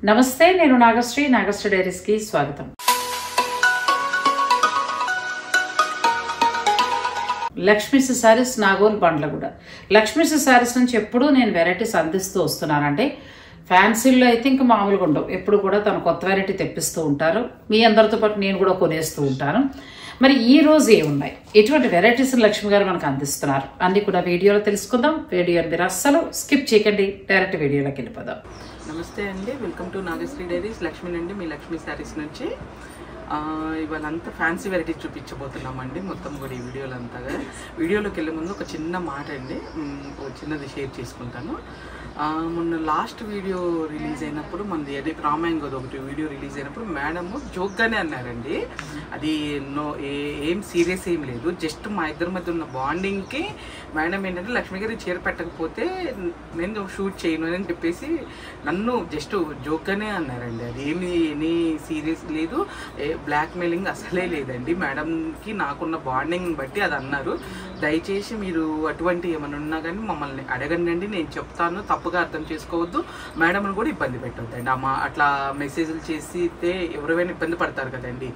నమస్తే, నేను నాగశ్రీ. నాగశ్రీ డైరీస్కి స్వాగతం. లక్ష్మీస్ శారీస్, నాగోల్ బండ్లగూడ. లక్ష్మీస్ శారీస్ నుంచి ఎప్పుడు నేను వెరైటీస్ అందిస్తూ వస్తున్నానంటే, ఫ్యాన్సీల్లో అయితే ఇంకా మామూలుగా ఉండవు. ఎప్పుడు కూడా తను కొత్త వెరైటీ తెప్పిస్తూ ఉంటారు. మీ అందరితో పాటు నేను కూడా కొనేస్తూ ఉంటాను. మరి ఈ రోజు ఏమున్నాయి, ఎటువంటి వెరైటీస్ లక్ష్మి గారు మనకు అందిస్తున్నారు అన్ని కూడా వీడియోలో తెలుసుకుందాం. వీడియోని మీరు అస్సలు స్కిప్ చేయకండి, డైరెక్ట్ వీడియోలోకి వెళ్ళిపోదాం. నమస్తే అండి, welcome to Nagasri diaries. Lakshmi అండి, మీ లక్ష్మీ శారీస్ నుంచి ఇవాళ అంతా ఫ్యాన్సీ వెరైటీ చూపించబోతున్నామండి. మొత్తం కూడా ఈ వీడియోలో అంతగా. వీడియోలోకి వెళ్ళే ముందు ఒక చిన్న మాట అండి, చిన్నది షేర్ చేసుకుంటాను. మొన్న లాస్ట్ వీడియో రిలీజ్ అయినప్పుడు మనది అదే రామాయంగోది ఒకటి వీడియో రిలీజ్ అయినప్పుడు మేడము జోక్గానే అన్నారండి. అది ఏం సీరియస్ ఏం లేదు, జస్ట్ మా ఇద్దరి మధ్య ఉన్న బాండింగ్కి మేడం ఏంటంటే లక్ష్మి గారికి చీర పెట్టకపోతే నేను షూట్ చేయను అని చెప్పేసి నన్ను జస్ట్ జోక్గానే అన్నారండి. అది ఎనీ సీరియస్ లేదు, బ్లాక్ మెయిలింగ్ అసలే లేదండి. మేడంకి నాకున్న బాండింగ్ బట్టి అది అన్నారు. దయచేసి మీరు అటువంటి ఏమైనా ఉన్నా కానీ మమ్మల్ని అడగండి, నేను చెప్తాను. తప్పుగా అర్థం చేసుకోవద్దు, మేడంని కూడా ఇబ్బంది పెట్టవద్దండి. అట్లా మెసేజ్లు చేస్తే ఎవరైనా ఇబ్బంది పడతారు కదండి.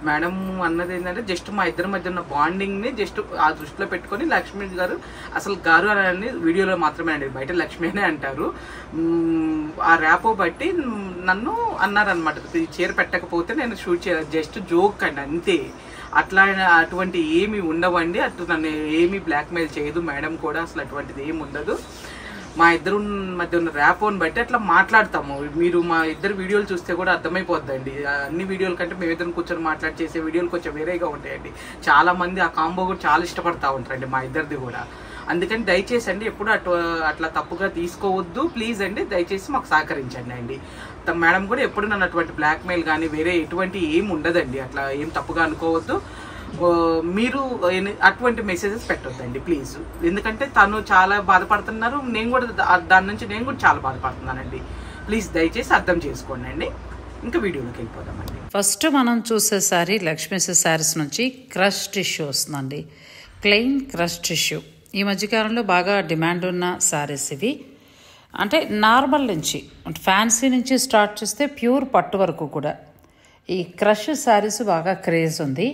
మేడం అన్నది ఏంటంటే జస్ట్ మా ఇద్దరి మధ్య ఉన్న బాండింగ్ని జస్ట్ ఆ దృష్టిలో పెట్టుకొని లక్ష్మి గారు, అసలు గారు అని వీడియోలో మాత్రమే అండి, బయట లక్ష్మి అనే అంటారు. ఆ ర్యాపో బట్టి నన్ను అన్నారనమాట, చీర పెట్టకపోతే నేను షూట్ చేయాలి, జస్ట్ జోక్ అండి అంతే. అటువంటి ఏమి ఉండవండి. అటు నన్ను ఏమీ బ్లాక్మెయిల్ చేయదు మేడం కూడా, అసలు అటువంటిది ఏమి ఉండదు. మా ఇద్దరు మధ్య ఉన్న ర్యాపోని బట్టి అట్లా మాట్లాడతాము. మీరు మా ఇద్దరు వీడియోలు చూస్తే కూడా అర్థమైపోద్దండి. అన్ని వీడియోల కంటే మేము ఇద్దరు కూర్చొని చేసే వీడియోలు కొంచెం వేరేగా ఉంటాయండి. చాలా మంది ఆ కాంబో కూడా చాలా ఇష్టపడతా ఉంటారండి మా ఇద్దరిది కూడా. అందుకని దయచేసి అండి ఎప్పుడు అట్లా తప్పుగా తీసుకోవద్దు ప్లీజ్ అండి. దయచేసి మాకు సహకరించండి అండి. మేడం కూడా ఎప్పుడు నన్ను అటువంటి బ్లాక్మెయిల్ కానీ వేరే ఎటువంటి ఏం ఉండదండి. అట్లా ఏం తప్పుగా అనుకోవద్దు. మీరు అటువంటి మెసేజెస్ పెట్టొద్దండి ప్లీజ్. ఎందుకంటే తను చాలా బాధపడుతున్నారు, నేను కూడా దాని నుంచి నేను కూడా చాలా బాధపడుతున్నానండి. ప్లీజ్ దయచేసి అర్థం చేసుకోండి అండి. ఇంకా వీడియోలోకి వెళ్ళిపోదామండి. ఫస్ట్ మనం చూసే సారీ లక్ష్మీస్ శారీస్ నుంచి క్రష్ టిష్యూ వస్తుందండి. ప్లెయిన్ క్రష్ టిష్యూ ఈ మధ్యకాలంలో బాగా డిమాండ్ ఉన్న శారీస్ ఇవి. అంటే నార్మల్ నుంచి, ఫ్యాన్సీ నుంచి స్టార్ట్ చేస్తే ప్యూర్ పట్టు వరకు కూడా ఈ క్రష్ శారీస్ బాగా క్రేజ్ ఉంది.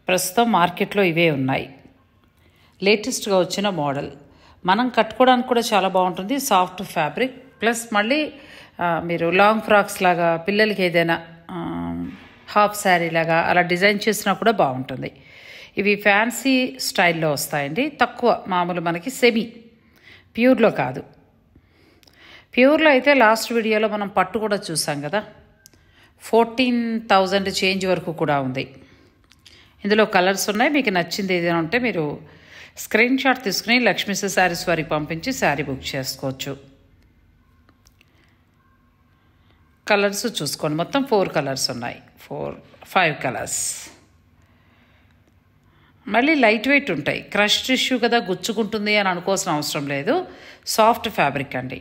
ప్రస్తుతం మార్కెట్లో ఇవే ఉన్నాయి. లేటెస్ట్గా వచ్చిన మోడల్, మనం కట్టుకోవడానికి కూడా చాలా బాగుంటుంది. సాఫ్ట్ ఫ్యాబ్రిక్ ప్లస్ మళ్ళీ మీరు లాంగ్ ఫ్రాక్స్ లాగా, పిల్లలకి ఏదైనా హాఫ్ శారీ లాగా అలా డిజైన్ చేసినా కూడా బాగుంటుంది. ఇవి ఫ్యాన్సీ స్టైల్లో వస్తాయండి. తక్కువ మామూలు మనకి సెమీ ప్యూర్లో కాదు. ప్యూర్లో అయితే లాస్ట్ వీడియోలో మనం పట్టు కూడా చూసాం కదా, 14,000 చేంజ్ వరకు కూడా ఉంది. ఇందులో కలర్స్ ఉన్నాయి. మీకు నచ్చింది ఏదైనా ఉంటే మీరు స్క్రీన్ షాట్ తీసుకుని లక్ష్మీస్ శారీస్ వారికి పంపించి శారీ బుక్ చేసుకోవచ్చు. కలర్స్ చూసుకోండి, మొత్తం 4 కలర్స్ ఉన్నాయి, 5 కలర్స్. మళ్ళీ లైట్ వెయిట్ ఉంటాయి. క్రష్ టిష్యూ కదా, గుచ్చుకుంటుంది అని అనుకోవాల్సిన అవసరం లేదు. సాఫ్ట్ ఫ్యాబ్రిక్ అండి.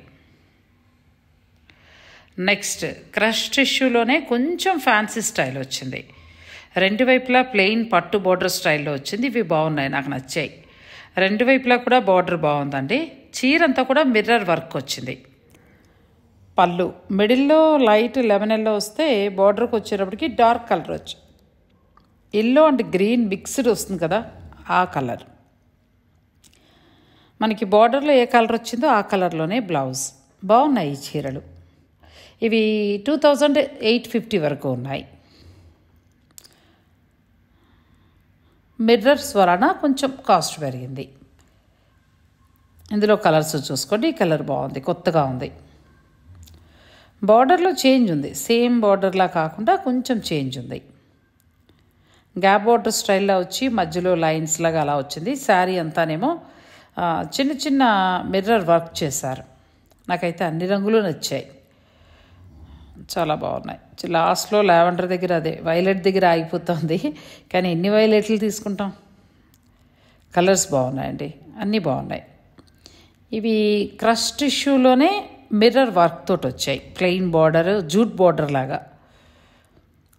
నెక్స్ట్ క్రష్ టిష్యూలోనే కొంచెం ఫ్యాన్సీ స్టైల్ వచ్చింది. 2 వైపులా ప్లెయిన్ పట్టు బోర్డర్ స్టైల్లో వచ్చింది. ఇవి బాగున్నాయి, నాకు నచ్చాయి. 2 వైపులా కూడా బార్డర్ బాగుందండి. చీర అంతా కూడా మిర్రర్ వర్క్ వచ్చింది. పళ్ళు మిడిల్లో లైట్ లెమన్ ఎల్లో వస్తే, బార్డర్కి వచ్చేటప్పటికి డార్క్ కలర్ వచ్చి ఎల్లో అండ్ గ్రీన్ మిక్స్డ్ వస్తుంది కదా, ఆ కలర్. మనకి బార్డర్లో ఏ కలర్ వచ్చిందో ఆ కలర్లోనే బ్లౌజ్. బాగున్నాయి ఈ చీరలు. ఇవి 2,850 వరకు ఉన్నాయి. మిర్రర్స్ వలన కొంచెం కాస్ట్ పెరిగింది. ఇందులో కలర్స్ చూసుకోండి. ఈ కలర్ బాగుంది, కొత్తగా ఉంది. బార్డర్లో చేంజ్ ఉంది, సేమ్ బార్డర్లా కాకుండా కొంచెం చేంజ్ ఉంది. గ్యాప్ బార్డర్ స్టైల్లో వచ్చి మధ్యలో లైన్స్ లాగా అలా వచ్చింది. శారీ అంతానేమో చిన్న చిన్న మిర్రర్ వర్క్ చేశారు. నాకైతే అన్ని రంగులు నచ్చాయి, చాలా బాగున్నాయి. లాస్ట్లో లావెండర్ దగ్గర, అదే వైలెట్ దగ్గర ఆగిపోతుంది, కానీ ఎన్ని వైలెట్లు తీసుకుంటాం. కలర్స్ బాగున్నాయండి, అన్నీ బాగున్నాయి. ఇవి క్రష్ టిష్యూలోనే మిర్రర్ వర్క్ తోటి వచ్చాయి. ప్లెయిన్ బార్డర్, జూట్ బార్డర్ లాగా.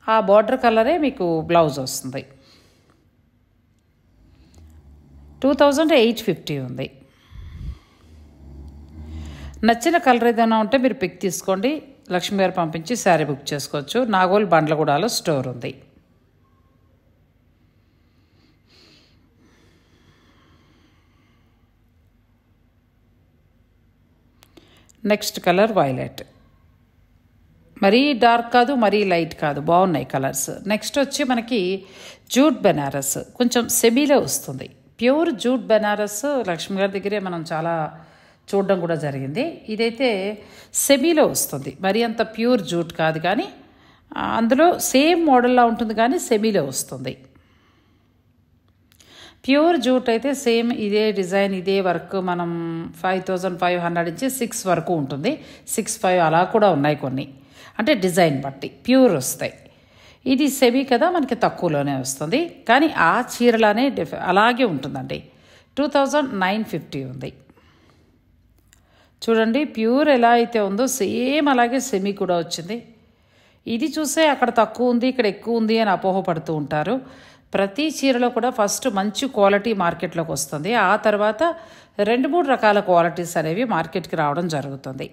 ఆ బార్డర్ కలరే మీకు బ్లౌజ్ వస్తుంది. 2,850 ఉంది. నచ్చిన కలర్ ఏదైనా ఉంటే మీరు పిక్ తీసుకోండి. లక్ష్మి గారు పంపించి శారీ బుక్ చేసుకోవచ్చు. నాగోల్ బండ్లగూడలో స్టోర్ ఉంది. నెక్స్ట్ కలర్ వైలెట్, మరీ డార్క్ కాదు మరీ లైట్ కాదు, బాగున్నాయి కలర్స్. నెక్స్ట్ వచ్చి మనకి జూట్ బెనారస్, కొంచెం సెమీలో వస్తుంది. ప్యూర్ జూట్ బెనారస్ లక్ష్మి గారి దగ్గరే మనం చాలా చూడడం కూడా జరిగింది. ఇదైతే సెమీలో వస్తుంది, మరీ అంత ప్యూర్ జూట్ కాదు కానీ అందులో సేమ్ మోడల్లా ఉంటుంది కానీ సెమీలో వస్తుంది. ప్యూర్ జూట్ అయితే సేమ్ ఇదే డిజైన్ ఇదే వర్క్ మనం 5500 నుంచి 6 వరకు ఉంటుంది. 6,500 అలా కూడా ఉన్నాయి కొన్ని, అంటే డిజైన్ బట్టి ప్యూర్ వస్తాయి. ఇది సెమీ కదా మనకి తక్కువలోనే వస్తుంది కానీ ఆ చీరలానే అలాగే ఉంటుందండి. 2950 ఉంది చూడండి. ప్యూర్ ఎలా అయితే ఉందో సేమ్ అలాగే సెమీ కూడా వచ్చింది. ఇది చూసే అక్కడ తక్కువ ఉంది ఇక్కడ ఎక్కువ ఉంది అని అపోహపడుతూ ఉంటారు. ప్రతి చీరలో కూడా ఫస్ట్ మంచి క్వాలిటీ మార్కెట్లోకి వస్తుంది, ఆ తర్వాత 2-3 రకాల క్వాలిటీస్ అనేవి మార్కెట్కి రావడం జరుగుతుంది.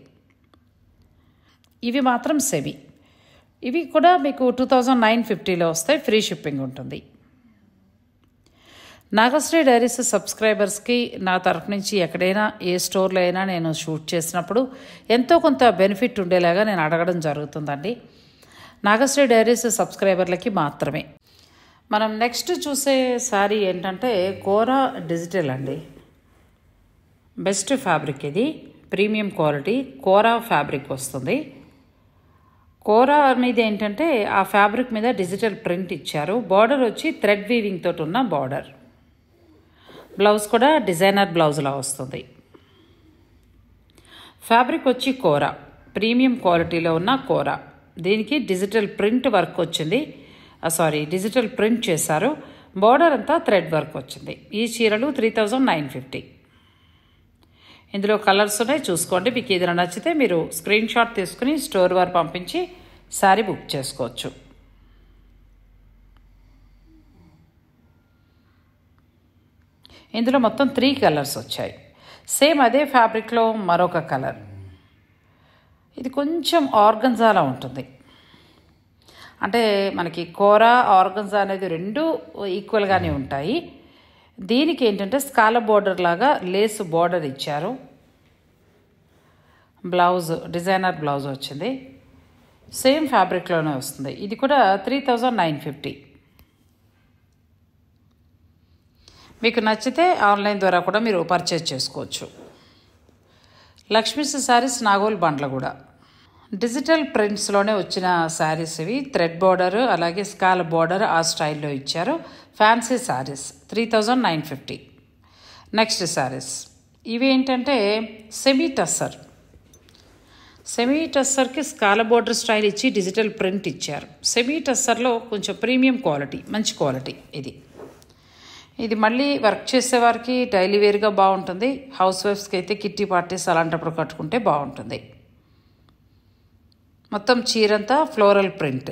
ఇవి మాత్రం సెమీ, ఇవి కూడా మీకు 2950లో వస్తాయి, ఫ్రీ షిప్పింగ్ ఉంటుంది. నాగశ్రీ డైరీస్ సబ్స్క్రైబర్స్కి నా తరఫు నుంచి ఎక్కడైనా ఏ స్టోర్లో అయినా నేను షూట్ చేసినప్పుడు ఎంతో కొంత బెనిఫిట్ ఉండేలాగా నేను అడగడం జరుగుతుందండి. నాగశ్రీ డైరీస్ సబ్స్క్రైబర్లకి మాత్రమే. మనం నెక్స్ట్ చూసే శారీ ఏంటంటే కోరా డిజిటల్ అండి. బెస్ట్ ఫ్యాబ్రిక్, ఇది ప్రీమియం క్వాలిటీ కోరా ఫ్యాబ్రిక్ వస్తుంది. కోరా మీద ఏంటంటే ఆ ఫ్యాబ్రిక్ మీద డిజిటల్ ప్రింట్ ఇచ్చారు. బార్డర్ వచ్చి థ్రెడ్ వీవింగ్ తోటి ఉన్న బార్డర్. బ్లౌజ్ కూడా డిజైనర్ బ్లౌజ్లా వస్తుంది. ఫ్యాబ్రిక్ వచ్చి కోరా, ప్రీమియం క్వాలిటీలో ఉన్న కోరా. దీనికి డిజిటల్ ప్రింట్ వర్క్ వచ్చింది, డిజిటల్ ప్రింట్ చేశారు. బార్డర్ అంతా థ్రెడ్ వర్క్ వచ్చింది. ఈ చీరలు 3950. ఇందులో కలర్స్ ఉన్నాయి, చూసుకోండి. మీకు ఏదైనా నచ్చితే మీరు స్క్రీన్ షాట్ తీసుకుని స్టోర్ వారు పంపించి శారీ బుక్ చేసుకోవచ్చు. ఇందులో మొత్తం 3 కలర్స్ వచ్చాయి. సేమ్ అదే ఫ్యాబ్రిక్లో మరొక కలర్, ఇది కొంచెం ఆర్గన్జాలా ఉంటుంది. అంటే మనకి కోరా ఆర్గన్జా అనేది 2 ఈక్వల్గానే ఉంటాయి. దీనికి ఏంటంటే స్కాలప్ బోర్డర్ లాగా లేస్ బోర్డర్ ఇచ్చారు. బ్లౌజ్ డిజైనర్ బ్లౌజ్ వచ్చింది, సేమ్ ఫ్యాబ్రిక్లోనే వస్తుంది. ఇది కూడా 3950. మీకు నచ్చితే ఆన్లైన్ ద్వారా కూడా మీరు పర్చేజ్ చేసుకోవచ్చు. లక్ష్మీస్ శారీస్ నాగోల్ బండ్లగూడ. డిజిటల్ ప్రింట్స్లోనే వచ్చిన శారీస్ ఇవి. థ్రెడ్ బార్డర్ అలాగే స్కాల్ బార్డర్ ఆ స్టైల్లో ఇచ్చారు. ఫ్యాన్సీ శారీస్ 3950. నెక్స్ట్ శారీస్ ఇవి ఏంటంటే సెమీ టస్సర్. సెమీ టస్సర్కి స్కాల బార్డర్ స్టైల్ ఇచ్చి డిజిటల్ ప్రింట్ ఇచ్చారు. సెమీ టస్సర్లో కొంచెం ప్రీమియం క్వాలిటీ, మంచి క్వాలిటీ. ఇది మళ్ళీ వర్క్ చేసేవారికి డైలీ వేర్గా బాగుంటుంది. హౌస్ వైఫ్స్కి అయితే కిట్టి పార్టీస్ అలాంటప్పుడు కట్టుకుంటే బాగుంటుంది. మొత్తం చీరంతా ఫ్లోరల్ ప్రింట్.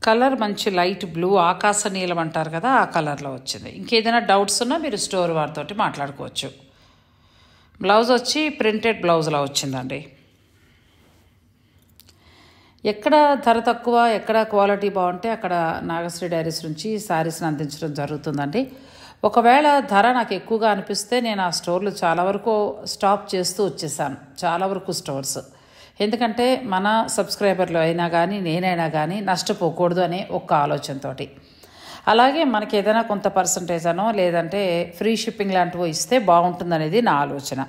కలర్ మంచి లైట్ బ్లూ, ఆకాశ నీలం అంటారు కదా, ఆ కలర్లో వచ్చింది. ఇంకేదైనా డౌట్స్ ఉన్నా మీరు స్టోర్ వారితోటి మాట్లాడుకోవచ్చు. బ్లౌజ్ వచ్చి ప్రింటెడ్ బ్లౌజ్లా వచ్చిందండి. ఎక్కడ ధర తక్కువ ఎక్కడ క్వాలిటీ బాగుంటే అక్కడ నాగశ్రీ డైరీస్ నుంచి శారీస్ని అందించడం జరుగుతుందండి. ఒకవేళ ధర నాకు ఎక్కువగా అనిపిస్తే నేను ఆ స్టోర్లు చాలా వరకు స్టాప్ చేస్తూ వచ్చేసాను, చాలా వరకు స్టోర్స్. ఎందుకంటే మన సబ్స్క్రైబర్లు అయినా కానీ నేనైనా కానీ నష్టపోకూడదు అనే ఒక్క ఆలోచనతో. అలాగే మనకి ఏదైనా కొంత పర్సంటేజ్ అనో లేదంటే ఫ్రీ షిప్పింగ్ లాంటివో ఇస్తే బాగుంటుందనేది నా ఆలోచన.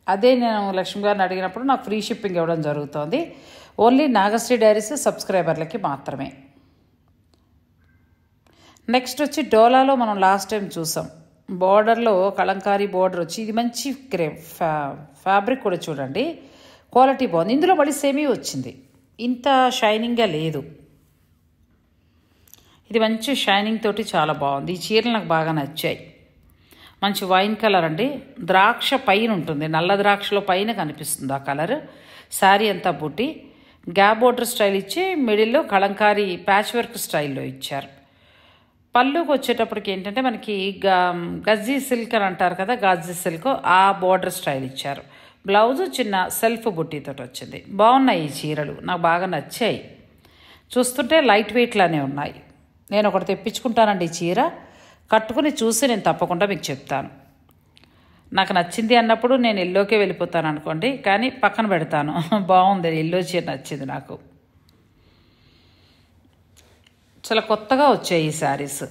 అదే నేను లక్ష్మి గారిని అడిగినప్పుడు నాకు ఫ్రీ షిప్పింగ్ ఇవ్వడం జరుగుతోంది. ఓన్లీ నాగశ్రీ డైరీస్ సబ్స్క్రైబర్లకి మాత్రమే. నెక్స్ట్ వచ్చి డోలాలో మనం లాస్ట్ టైం చూసాం. బార్డర్లో కలంకారీ బార్డర్ వచ్చి ఇది మంచి ఫ్యాబ్రిక్ కూడా చూడండి, క్వాలిటీ బాగుంది. ఇందులో మళ్ళీ సెమీ వచ్చింది, ఇంత షైనింగ్గా లేదు. ఇది మంచి షైనింగ్ తోటి చాలా బాగుంది. ఈ చీరలు నాకు బాగా నచ్చాయి. మంచి వైన్ కలర్ అండి, ద్రాక్ష పైన ఉంటుంది, నల్ల ద్రాక్షలో పైన కనిపిస్తుంది ఆ కలర్. శారీ అంతా బుట్టి గ్యాప్ బోర్డర్ స్టైల్ ఇచ్చి మిడిల్లో కలంకారీ ప్యాచ్ వర్క్ స్టైల్లో ఇచ్చారు. పళ్ళుకి వచ్చేటప్పటికి ఏంటంటే మనకి గజ్జీ సిల్క్ అని అంటారు కదా, గాజీ సిల్క్ ఆ బోర్డర్ స్టైల్ ఇచ్చారు. బ్లౌజు చిన్న సెల్ఫ్ బుట్టీతో వచ్చింది. బాగున్నాయి ఈ చీరలు, నాకు బాగా నచ్చాయి. చూస్తుంటే లైట్ వెయిట్లానే ఉన్నాయి. నేను ఒకటి తెప్పించుకుంటానండి ఈ చీర, కట్టుకుని చూసి నేను తప్పకుండా మీకు చెప్తాను. నాకు నచ్చింది అన్నప్పుడు నేను ఎల్లోకే వెళ్ళిపోతాను అనుకోండి, కానీ పక్కన పెడతాను. బాగుంది, ఎల్లో చీర నచ్చింది నాకు. చాలా కొత్తగా వచ్చాయి ఈ శారీస్.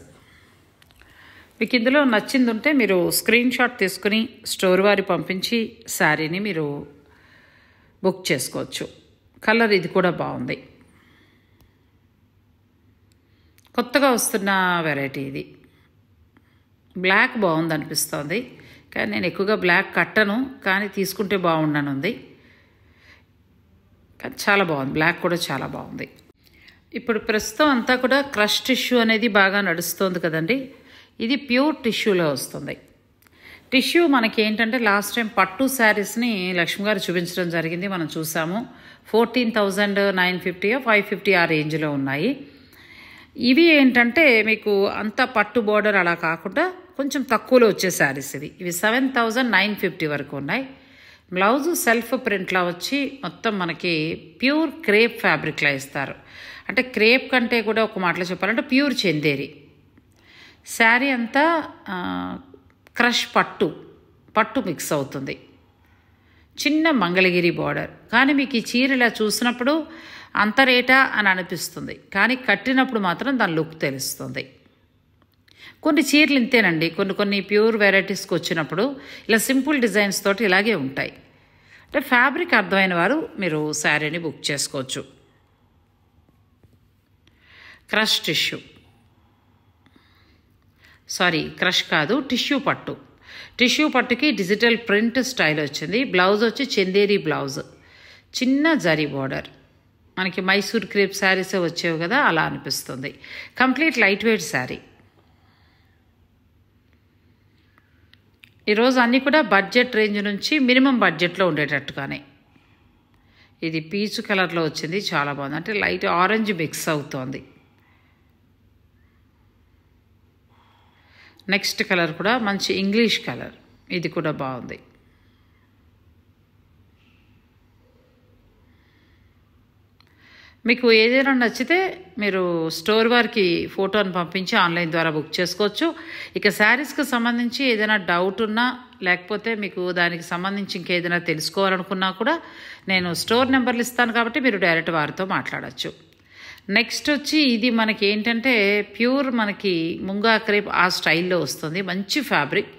మీకు ఇందులో నచ్చింది ఉంటే మీరు స్క్రీన్ షాట్ తీసుకుని స్టోర్ వారి పంపించి శారీని మీరు బుక్ చేసుకోవచ్చు. కలర్ ఇది కూడా బాగుంది, కొత్తగా వస్తున్న వెరైటీ ఇది. బ్లాక్ బాగుంది అనిపిస్తుంది, కానీ నేను ఎక్కువగా బ్లాక్ కట్టను, కానీ తీసుకుంటే బాగుండనుంది. కానీ చాలా బాగుంది, బ్లాక్ కూడా చాలా బాగుంది. ఇప్పుడు ప్రస్తుతం అంతా కూడా క్రష్ టిష్యూ అనేది బాగా నడుస్తుంది కదండి. ఇది ప్యూర్ టిష్యూలో వస్తుంది. టిష్యూ మనకి ఏంటంటే లాస్ట్ టైం పట్టు శారీస్ని లక్ష్మి గారు చూపించడం జరిగింది, మనం చూసాము. 14,950 550 ఆ రేంజ్లో ఉన్నాయి. ఇవి ఏంటంటే మీకు అంత పట్టు బోర్డర్ అలా కాకుండా కొంచెం తక్కువలో వచ్చే శారీస్ ఇవి 7,950 వరకు ఉన్నాయి. బ్లౌజు సెల్ఫ్ ప్రింట్లా వచ్చి మొత్తం మనకి ప్యూర్ క్రేప్ ఫ్యాబ్రిక్లా ఇస్తారు. అంటే క్రేప్ కంటే కూడా ఒక మాటలో చెప్పాలంటే ప్యూర్ చందేరి. శారీ అంతా క్రష్ పట్టు మిక్స్ అవుతుంది. చిన్న మంగళగిరి బార్డర్. కానీ మీకు ఈ చీర ఇలా చూసినప్పుడు అంత రేటా అని అనిపిస్తుంది, కానీ కట్టినప్పుడు మాత్రం దాని లుక్ తెలుస్తుంది. కొన్ని చీరలు ఇంతేనండి, కొన్ని ప్యూర్ వెరైటీస్కి వచ్చినప్పుడు ఇలా సింపుల్ డిజైన్స్ తోటి ఇలాగే ఉంటాయి. అంటే ఫ్యాబ్రిక్ అర్థమైన వారు మీరు శారీని బుక్ చేసుకోవచ్చు. క్రష్ టిష్యూ, సారీ క్రష్ కాదు, టిష్యూ పట్టు. టిష్యూ పట్టుకి డిజిటల్ ప్రింట్ స్టైల్ వచ్చింది. బ్లౌజ్ వచ్చి చందేరి బ్లౌజ్, చిన్న జరీ బార్డర్. మనకి మైసూర్ క్రేప్ శారీసే వచ్చేవి కదా, అలా అనిపిస్తుంది. Complete light weight sari. ఈరోజు అన్నీ కూడా బడ్జెట్ రేంజ్ నుంచి మినిమం బడ్జెట్లో ఉండేటట్టుగానే. ఇది పీచు కలర్లో వచ్చింది, చాలా బాగుంది. అంటే లైట్ ఆరెంజ్ మిక్స్ అవుతోంది. నెక్స్ట్ కలర్ కూడా మంచి ఇంగ్లీష్ కలర్, ఇది కూడా బాగుంది. మీకు ఏదైనా నచ్చితే మీరు స్టోర్ వారికి ఫోటోని పంపించి ఆన్లైన్ ద్వారా బుక్ చేసుకోవచ్చు. ఇక శారీస్కి సంబంధించి ఏదైనా డౌట్ ఉన్నా, లేకపోతే మీకు దానికి సంబంధించి ఇంకేదైనా తెలుసుకోవాలనుకున్నా కూడా నేను స్టోర్ నెంబర్లు ఇస్తాను, కాబట్టి మీరు డైరెక్ట్ వారితో మాట్లాడచ్చు. నెక్స్ట్ వచ్చి ఇది మనకి ఏంటంటే ప్యూర్ మనకి ముంగా క్రేప్ ఆ స్టైల్లో వస్తుంది. మంచి ఫ్యాబ్రిక్,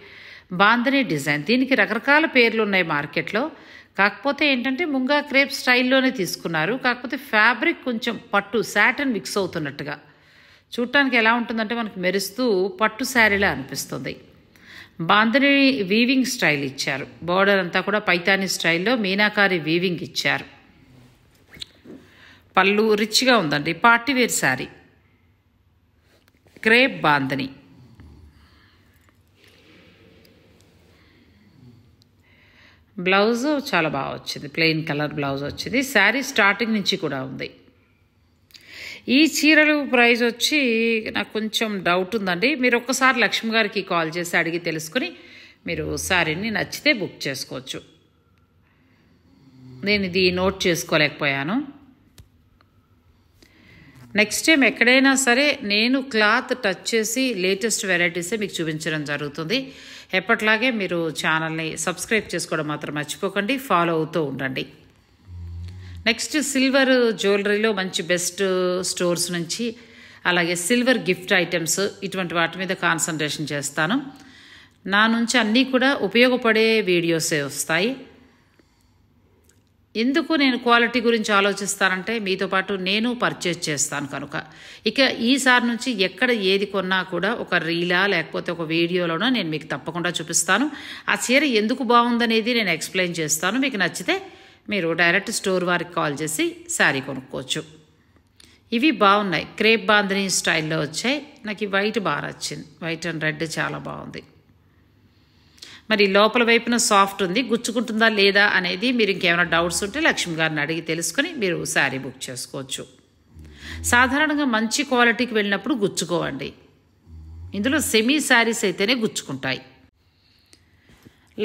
బాంధనీ డిజైన్. దీనికి రకరకాల పేర్లు ఉన్నాయి మార్కెట్లో, కాకపోతే ఏంటంటే ముంగా క్రేప్ స్టైల్లోనే తీసుకున్నారు. కాకపోతే ఫ్యాబ్రిక్ కొంచెం పట్టు సాటిన్ మిక్స్ అవుతున్నట్టుగా చూడటానికి ఎలా ఉంటుందంటే మనకి మెరుస్తూ పట్టు శారీలా అనిపిస్తుంది. బాంధనీ వీవింగ్ స్టైల్ ఇచ్చారు. బోర్డర్ అంతా కూడా పైతానీ స్టైల్లో మీనాకారి వీవింగ్ ఇచ్చారు. పళ్ళు రిచ్గా ఉందండి. Party wear sari, crepe bandhani. Blouse చాలా బాగా వచ్చింది, ప్లెయిన్ కలర్ బ్లౌజ్ వచ్చింది. శారీ స్టార్టింగ్ నుంచి కూడా ఉంది. ఈ చీరలు ప్రైస్ వచ్చి నాకు కొంచెం డౌట్ ఉందండి. మీరు ఒక్కసారి లక్ష్మి గారికి కాల్ చేసి అడిగి తెలుసుకుని మీరు శారీని నచ్చితే బుక్ చేసుకోవచ్చు. నేను ఇది నోట్ చేసుకోలేకపోయాను. నెక్స్ట్ టైం ఎక్కడైనా సరే నేను క్లాత్ టచ్ చేసి లేటెస్ట్ వెరైటీసే మీకు చూపించడం జరుగుతుంది. ఎప్పట్లాగే మీరు ఛానల్ని సబ్స్క్రైబ్ చేసుకోవడం మాత్రం మర్చిపోకండి, ఫాలో అవుతూ ఉండండి. నెక్స్ట్ సిల్వర్ జ్యువెలరీలో మంచి బెస్ట్ స్టోర్స్ నుంచి, అలాగే సిల్వర్ గిఫ్ట్ ఐటమ్స్, ఇటువంటి వాటి మీద కాన్సన్ట్రేషన్ చేస్తాను. నా నుంచి అన్నీ కూడా ఉపయోగపడే వీడియోసే వస్తాయి. ఎందుకు నేను క్వాలిటీ గురించి ఆలోచిస్తానంటే మీతో పాటు నేను పర్చేజ్ చేస్తాను కనుక. ఇక ఈసారి నుంచి ఎక్కడ ఏది కొన్నా కూడా ఒక రీలా లేకపోతే ఒక వీడియోలోనో నేను మీకు తప్పకుండా చూపిస్తాను. ఆ చీర ఎందుకు బాగుందనేది నేను ఎక్స్ప్లెయిన్ చేస్తాను. మీకు నచ్చితే మీరు డైరెక్ట్ స్టోర్ వారికి కాల్ చేసి శారీ కొనుక్కోవచ్చు. ఇవి బాగున్నాయి, క్రేప్ బాంధనీ స్టైల్లో వచ్చాయి. నాకు ఈ వైట్ బాగా నచ్చింది, వైట్ అండ్ రెడ్ చాలా బాగుంది. మరి లోపల వైపున సాఫ్ట్ ఉంది, గుచ్చుకుంటుందా లేదా అనేది మీరు ఇంకేమైనా డౌట్స్ ఉంటే లక్ష్మి గారిని అడిగి తెలుసుకుని మీరు శారీ బుక్ చేసుకోవచ్చు. సాధారణంగా మంచి క్వాలిటీకి వెళ్ళినప్పుడు గుచ్చుకోవండి, ఇందులో సెమీ శారీస్ అయితేనే గుచ్చుకుంటాయి.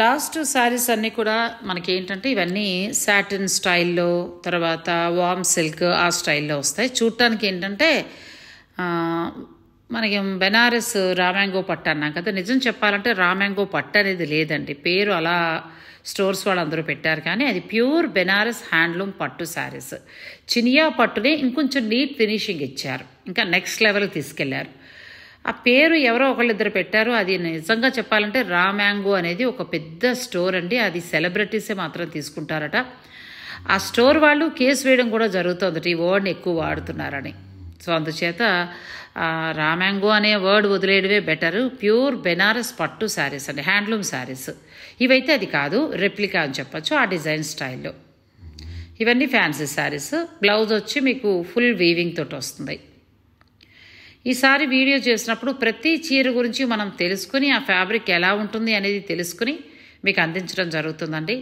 లాస్ట్ శారీస్ అన్నీ కూడా మనకి ఏంటంటే ఇవన్నీ సాటిన్ స్టైల్లో, తర్వాత వామ్ సిల్క్ ఆ స్టైల్లో వస్తాయి. చూడటానికి ఏంటంటే మనకి బెనారస్ రామ్యాంగో పట్టు అన్నాం కదా, నిజం చెప్పాలంటే రామ్యాంగో పట్టు అనేది లేదండి, పేరు అలా స్టోర్స్ వాళ్ళు అందరూ పెట్టారు, కానీ అది ప్యూర్ బెనారస్ హ్యాండ్లూమ్ పట్టు శారీస్. చినియా పట్టునే ఇంకొంచెం నీట్ ఫినిషింగ్ ఇచ్చారు, ఇంకా నెక్స్ట్ లెవెల్కి తీసుకెళ్లారు. ఆ పేరు ఎవరో ఒకళ్ళిద్దరు పెట్టారు, అది నిజంగా చెప్పాలంటే రామ్యాంగో అనేది ఒక పెద్ద స్టోర్ అండి, అది సెలబ్రిటీసే మాత్రం తీసుకుంటారట. ఆ స్టోర్ వాళ్ళు కేసు వేయడం కూడా జరుగుతుంది ఈ వర్డ్ని ఎక్కువ వాడుతున్నారని. సో అందుచేత రామ్యాంగో అనే వర్డ్ వదిలేయడమే బెటరు. ప్యూర్ బెనారస్ పట్టు శారీస్ అండి, హ్యాండ్లూమ్ శారీస్. ఇవైతే అది కాదు, రెప్లికా అని చెప్పచ్చు, ఆ డిజైన్ స్టైల్లో. ఇవన్నీ ఫ్యాన్సీ శారీస్. బ్లౌజ్ వచ్చి మీకు ఫుల్ వీవింగ్ తోటి వస్తుంది. ఈసారి వీడియో చేసినప్పుడు ప్రతి చీర గురించి మనం తెలుసుకుని ఆ ఫ్యాబ్రిక్ ఎలా ఉంటుంది అనేది తెలుసుకుని మీకు అందించడం జరుగుతుందండి.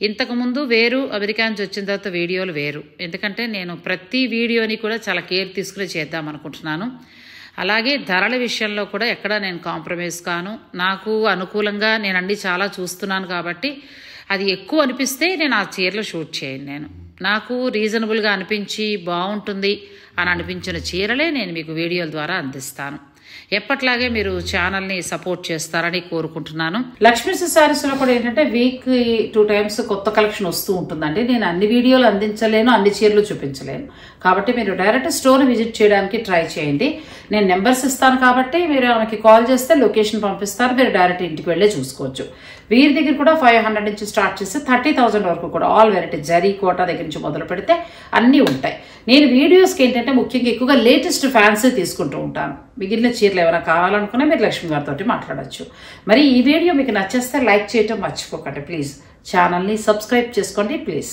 ఇంతకుముందు వేరు, అమెరికా నుంచి వచ్చిన తర్వాత వీడియోలు వేరు. ఎందుకంటే నేను ప్రతి వీడియోని కూడా చాలా కేర్ తీసుకుని చేద్దాం అనుకుంటున్నాను. అలాగే ధరల విషయంలో కూడా ఎక్కడ నేను కాంప్రమైజ్ కాను. నాకు అనుకూలంగా నేను అన్నీ చాలా చూస్తున్నాను కాబట్టి అది ఎక్కువ అనిపిస్తే నేను ఆ చీరలు షూట్ చేయను. నాకు రీజనబుల్గా అనిపించి బాగుంటుంది అని అనిపించిన చీరలే నేను మీకు వీడియోల ద్వారా అందిస్తాను. ఎప్పట్లాగే మీరు ఛానల్ని సపోర్ట్ చేస్తారని కోరుకుంటున్నాను. లక్ష్మీ శారీస్లో కూడా ఏంటంటే వీక్ 2 times కొత్త కలెక్షన్ వస్తూ ఉంటుందండి. నేను అన్ని వీడియోలు అందించలేను, అన్ని చీరలు చూపించలేను, కాబట్టి మీరు డైరెక్ట్ స్టోర్ విజిట్ చేయడానికి ట్రై చేయండి. నేను నెంబర్స్ ఇస్తాను కాబట్టి మీరు ఆమెకి కాల్ చేస్తే లొకేషన్ పంపిస్తారు, మీరు డైరెక్ట్ ఇంటికి వెళ్ళే చూసుకోవచ్చు. వీరి దగ్గర కూడా 500 నుంచి స్టార్ట్ చేసి 30,000 వరకు కూడా ఆల్ వెరైటీ జరీ కోటా దగ్గర నుంచి మొదలు పెడితే అన్నీ ఉంటాయి. నేను వీడియోస్కి ఏంటంటే ముఖ్యంగా ఎక్కువగా లేటెస్ట్ ఫ్యాన్సీ తీసుకుంటూ ఉంటాను. మిగిలిన చీరలు ఏమైనా కావాలనుకున్నా మీరు లక్ష్మి గారితో మాట్లాడచ్చు. మరి ఈ వీడియో మీకు నచ్చేస్తే లైక్ చేయటం మర్చిపోకండి ప్లీజ్. ఛానల్ని సబ్స్క్రైబ్ చేసుకోండి ప్లీజ్.